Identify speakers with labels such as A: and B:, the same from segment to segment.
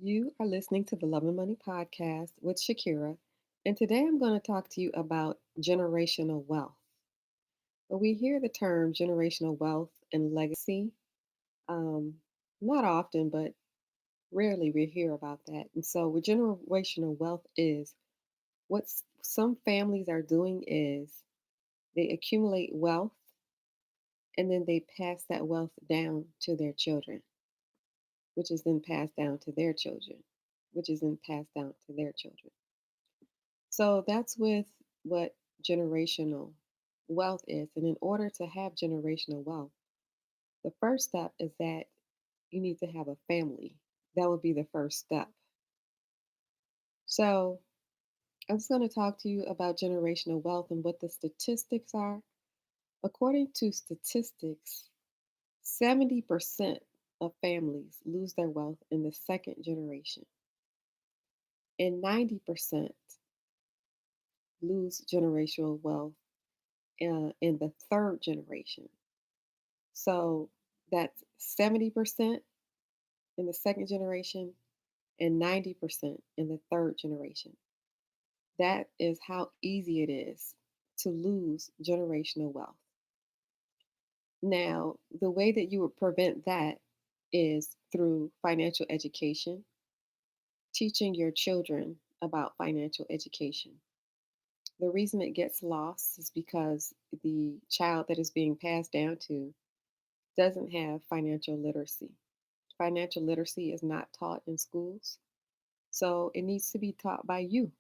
A: You are listening to the Love and Money podcast with Shakira, and today I'm going to talk to you about generational wealth. We hear the term generational wealth and legacy, um, not often, but rarely we hear about that. And so, what generational wealth is, what some families are doing is they accumulate wealth and then they pass that wealth down to their children, which is then passed down to their children, which is then passed down to their children. So that's with what generational wealth is. And in order to have generational wealth, the first step is that you need to have a family. That would be the first step. So I'm just going to talk to you about generational wealth and what the statistics are. According to statistics, 70% of families lose their wealth in the second generation, and 90% lose generational wealth in the third generation. So that's 70% in the second generation and 90% in the third generation. That is how easy it is to lose generational wealth. Now, the way that you would prevent that is through financial education, teaching your children about financial education. The reason it gets lost is because the child that is being passed down to doesn't have financial literacy. Financial literacy is not taught in schools, so it needs to be taught by you.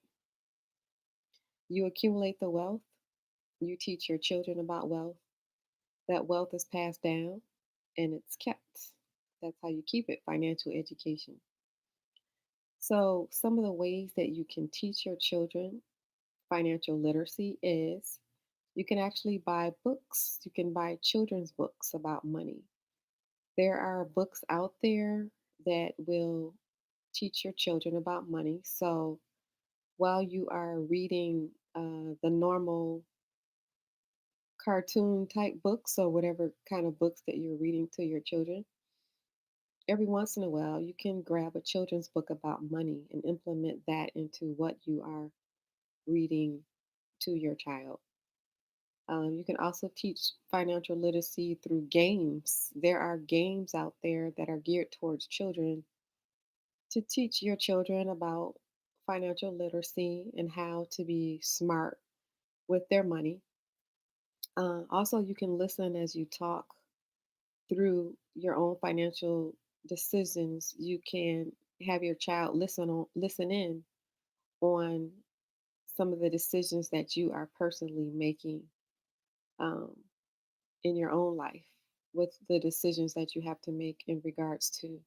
A: You accumulate the wealth, you teach your children about wealth. That wealth is passed down and it's kept. That's how you keep it, financial education. So, some of the ways that you can teach your children financial literacy is you can actually buy books. You can buy children's books about money. There are books out there that will teach your children about money. So, while you are reading the normal cartoon type books or whatever kind of books that you're reading to your children, every once in a while you can grab a children's book about money and implement that into what you are reading to your child. You can also teach financial literacy through games. There are games out there that are geared towards children to teach your children about financial literacy and how to be smart with their money. Also, you can listen as you talk through your own financial decisions. You can have your child listen in on some of the decisions that you are personally making um, in your own life, with the decisions that you have to make in regards to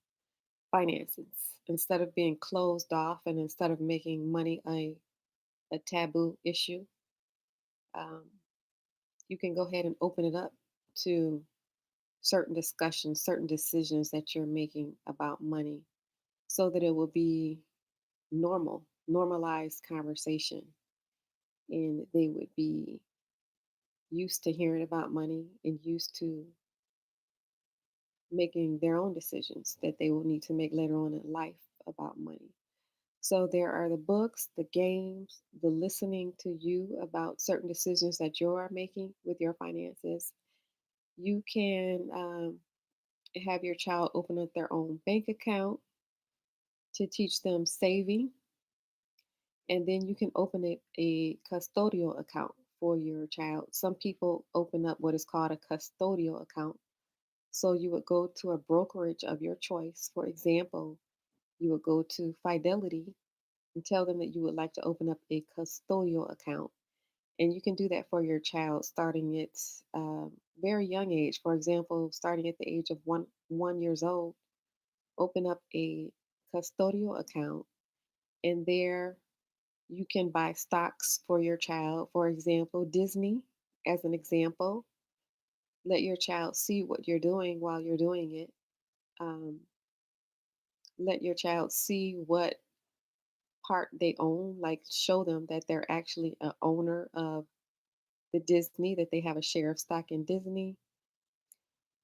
A: finances. Instead of being closed off and instead of making money a taboo issue, um, you can go ahead and open it up to certain discussions, certain decisions that you're making about money so that it will be normalized conversation. And they would be used to hearing about money and used to making their own decisions that they will need to make later on in life about money. So there are the books, the games, the listening to you about certain decisions that you are making with your finances. You can have your child open up their own bank account to teach them saving, and then you can open a custodial account for your child. Some people open up what is called a custodial account. So you would go to a brokerage of your choice. For example, you would go to Fidelity and tell them that you would like to open up a custodial account. And you can do that for your child starting at very young age. For example, starting at the age of 1 years old, open up a custodial account, and there you can buy stocks for your child. For example, Disney, as an example, let your child see what you're doing while you're doing it. Um, let your child see what part they own, like show them that they're actually a owner of the Disney, that they have a share of stock in Disney,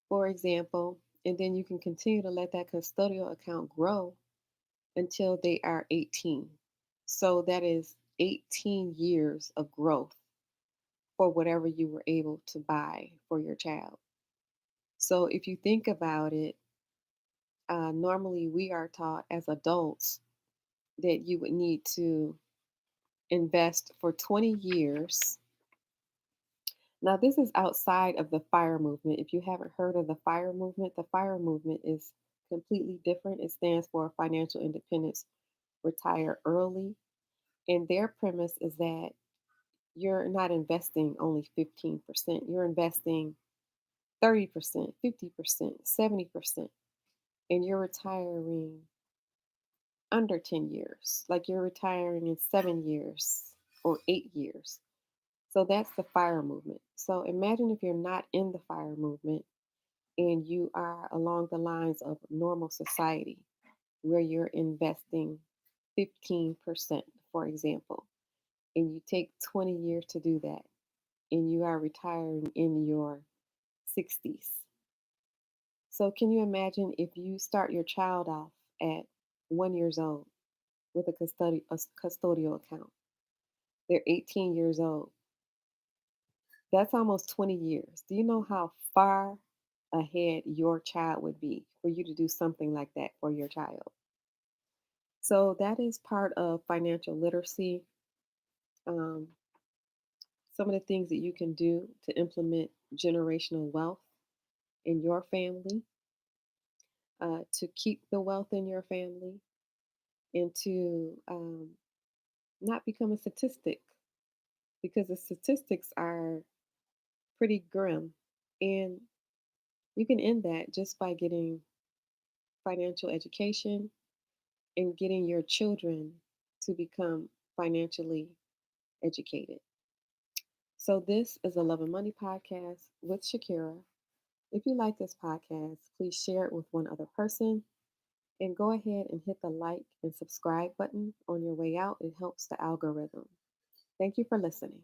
A: for example. And then you can continue to let that custodial account grow until they are 18. So that is 18 years of growth for whatever you were able to buy for your child. So if you think about it, normally we are taught as adults that you would need to invest for 20 years. Now, this is outside of the FIRE movement. If you haven't heard of the FIRE movement is completely different. It stands for Financial Independence Retire Early. And their premise is that you're not investing only 15%, you're investing 30%, 50%, 70%, and you're retiring under 10 years. Like you're retiring in 7 years or 8 years. So that's the FIRE movement. So imagine if you're not in the FIRE movement and you are along the lines of normal society where you're investing 15%, for example, and you take 20 years to do that, and you are retiring in your 60s. So can you imagine if you start your child off at 1 years old with a custodial account? They're 18 years old. That's almost 20 years. Do you know how far ahead your child would be for you to do something like that for your child? So that is part of financial literacy. Um, some of the things that you can do to implement generational wealth in your family, to keep the wealth in your family, and to not become a statistic because the statistics are pretty grim. And you can end that just by getting financial education and getting your children to become financially educated. So, this is a Love and Money podcast with Shakira. If you like this podcast, please share it with one other person and go ahead and hit the like and subscribe button on your way out. It helps the algorithm. Thank you for listening.